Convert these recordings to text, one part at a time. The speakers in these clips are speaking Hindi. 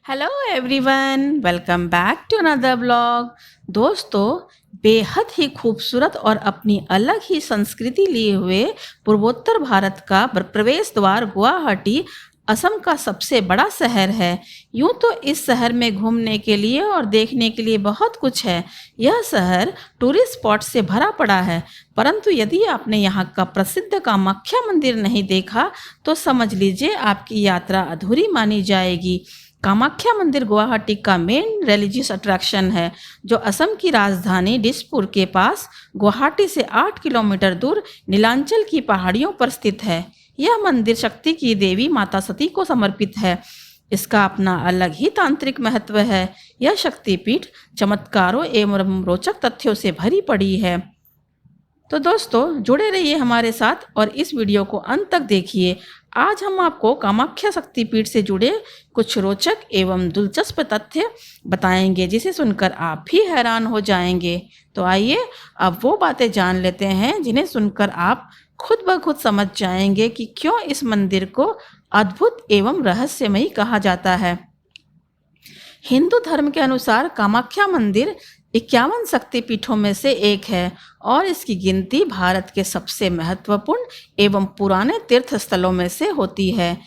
Hello everyone, welcome back to another blog. दोस्तों, बेहद ही खूबसूरत और अपनी अलग ही संस्कृति लिए हुए पूर्वोत्तर भारत का प्रवेश द्वार गुवाहाटी असम का सबसे बड़ा शहर है। यूं तो इस शहर में घूमने के लिए और देखने के लिए बहुत कुछ है। यह शहर टूरिस्ट स्पॉट से भरा पड़ा है, परंतु यदि आपने यहाँ का प्रसिद्ध कामाख्या मंदिर नहीं देखा तो समझ लीजिए आपकी यात्रा अधूरी मानी जाएगी। कामाख्या मंदिर गुवाहाटी का मेन रिलीजियस अट्रैक्शन है, जो असम की राजधानी दिसपुर के पास गुवाहाटी से 8 किलोमीटर दूर नीलांचल की पहाड़ियों पर स्थित है। यह मंदिर शक्ति की देवी माता सती को समर्पित है। इसका अपना अलग ही तांत्रिक महत्व है। यह शक्तिपीठ चमत्कारों एवं रोचक तथ्यों से भरी पड़ी है। तो दोस्तों, जुड़े रहिए हमारे साथ और इस वीडियो को अंत तक देखिए। आज हम आपको कामाख्या शक्तिपीठ से जुड़े कुछ रोचक एवं दिलचस्प तथ्य बताएंगे, जिसे सुनकर आप भी हैरान हो जाएंगे। तो आइए अब वो बातें जान लेते हैं जिन्हें सुनकर आप खुद ब खुद समझ जाएंगे कि क्यों इस मंदिर को अद्भुत एवं रहस्यमयी कहा जाता है। हिंदू धर्म के अनुसार कामाख्या मंदिर 51 शक्तिपीठों में से एक है और इसकी गिनती भारत के सबसे महत्वपूर्ण एवं पुराने तीर्थ स्थलों में से होती है।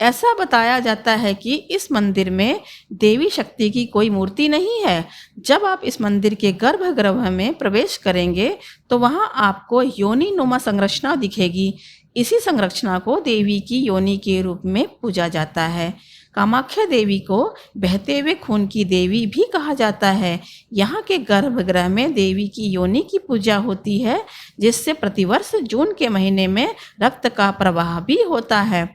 ऐसा बताया जाता है कि इस मंदिर में देवी शक्ति की कोई मूर्ति नहीं है। जब आप इस मंदिर के गर्भगृह में प्रवेश करेंगे तो वहां आपको योनि नुमा संरचना दिखेगी। इसी संरचना को देवी की योनि के रूप में पूजा जाता है। कामाख्या देवी को बहते हुए खून की देवी भी कहा जाता है। यहाँ के गर्भगृह में देवी की योनि की पूजा होती है, जिससे प्रतिवर्ष जून के महीने में रक्त का प्रवाह भी होता है।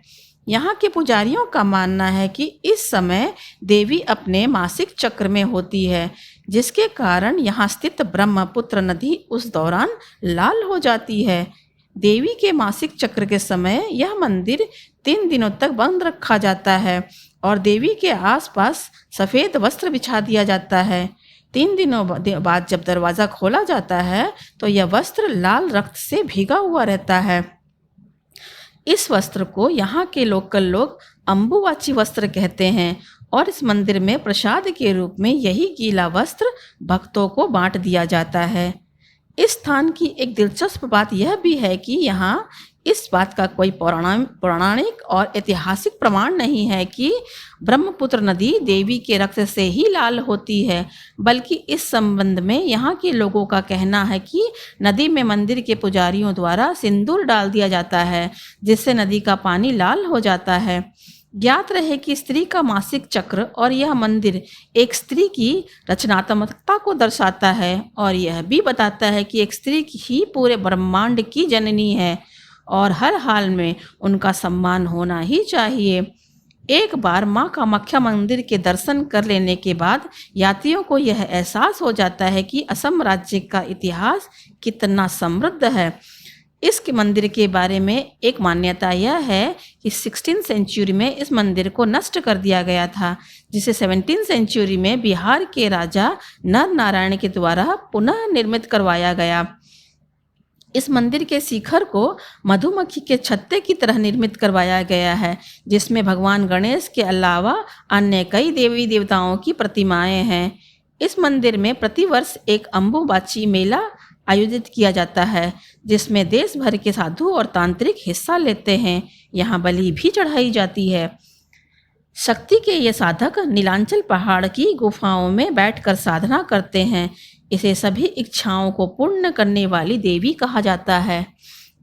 यहाँ के पुजारियों का मानना है कि इस समय देवी अपने मासिक चक्र में होती है, जिसके कारण यहाँ स्थित ब्रह्मपुत्र नदी उस दौरान लाल हो जाती है। देवी के मासिक चक्र के समय यह मंदिर 3 दिनों तक बंद रखा जाता है और देवी के आसपास सफ़ेद वस्त्र बिछा दिया जाता है। 3 दिनों बाद जब दरवाज़ा खोला जाता है तो यह वस्त्र लाल रक्त से भीगा हुआ रहता है। इस वस्त्र को यहाँ के लोकल लोग अम्बुवाची वस्त्र कहते हैं और इस मंदिर में प्रसाद के रूप में यही गीला वस्त्र भक्तों को बांट दिया जाता है। इस स्थान की एक दिलचस्प बात यह भी है कि यहाँ इस बात का कोई पौराणिक और ऐतिहासिक प्रमाण नहीं है कि ब्रह्मपुत्र नदी देवी के रक्त से ही लाल होती है, बल्कि इस संबंध में यहाँ के लोगों का कहना है कि नदी में मंदिर के पुजारियों द्वारा सिंदूर डाल दिया जाता है, जिससे नदी का पानी लाल हो जाता है। ज्ञात रहे कि स्त्री का मासिक चक्र और यह मंदिर एक स्त्री की रचनात्मकता को दर्शाता है और यह भी बताता है कि एक स्त्री ही पूरे ब्रह्मांड की जननी है और हर हाल में उनका सम्मान होना ही चाहिए। एक बार मां कामाख्या मंदिर के दर्शन कर लेने के बाद यात्रियों को यह एहसास हो जाता है कि असम राज्य का इतिहास कितना समृद्ध है। इस मंदिर के बारे में एक मान्यता यह है कि 16th सेंचुरी में इस मंदिर को नष्ट कर दिया गया था, जिसे 17th सेंचुरी में बिहार के राजा नर नारायण के द्वारा पुनः निर्मित करवाया गया। इस मंदिर के शिखर को मधुमक्खी के छत्ते की तरह निर्मित करवाया गया है, जिसमें भगवान गणेश के अलावा अन्य कई देवी देवताओं की प्रतिमाएं हैं। इस मंदिर में प्रतिवर्ष एक अम्बुबाची मेला आयोजित किया जाता है, जिसमें देश भर के साधु और तांत्रिक हिस्सा लेते हैं। यहाँ बलि भी चढ़ाई जाती है। शक्ति के ये साधक नीलांचल पहाड़ की गुफाओं में बैठकर साधना करते हैं। इसे सभी इच्छाओं को पूर्ण करने वाली देवी कहा जाता है।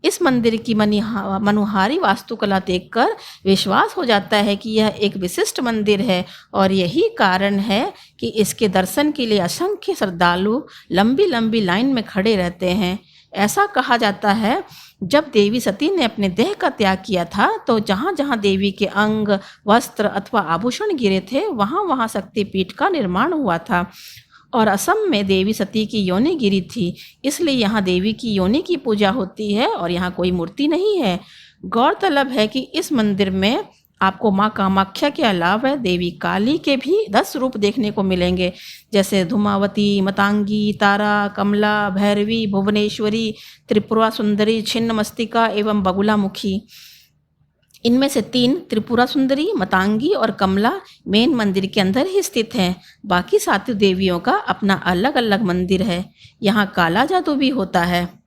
इस मंदिर की मनोहारी वास्तुकला देखकर विश्वास हो जाता है कि यह एक विशिष्ट मंदिर है और यही कारण है कि इसके दर्शन के लिए असंख्य श्रद्धालु लंबी लंबी लाइन में खड़े रहते हैं। ऐसा कहा जाता है, जब देवी सती ने अपने देह का त्याग किया था तो जहाँ जहाँ देवी के अंग, वस्त्र अथवा आभूषण गिरे थे वहाँ वहाँ शक्तिपीठ का निर्माण हुआ था और असम में देवी सती की योनि गिरी थी, इसलिए यहाँ देवी की योनि की पूजा होती है और यहाँ कोई मूर्ति नहीं है। गौरतलब है कि इस मंदिर में आपको माँ कामाख्या के अलावा देवी काली के भी 10 रूप देखने को मिलेंगे, जैसे धूमावती, मतंगी, तारा, कमला, भैरवी, भुवनेश्वरी, त्रिपुरा सुंदरी, छिन्नमस्तिका एवं बगुलामुखी। इनमें से 3 त्रिपुरा सुंदरी, मातंगी और कमला मेन मंदिर के अंदर ही स्थित हैं। बाकी 7 देवियों का अपना अलग अलग मंदिर है। यहाँ काला जादू भी होता है।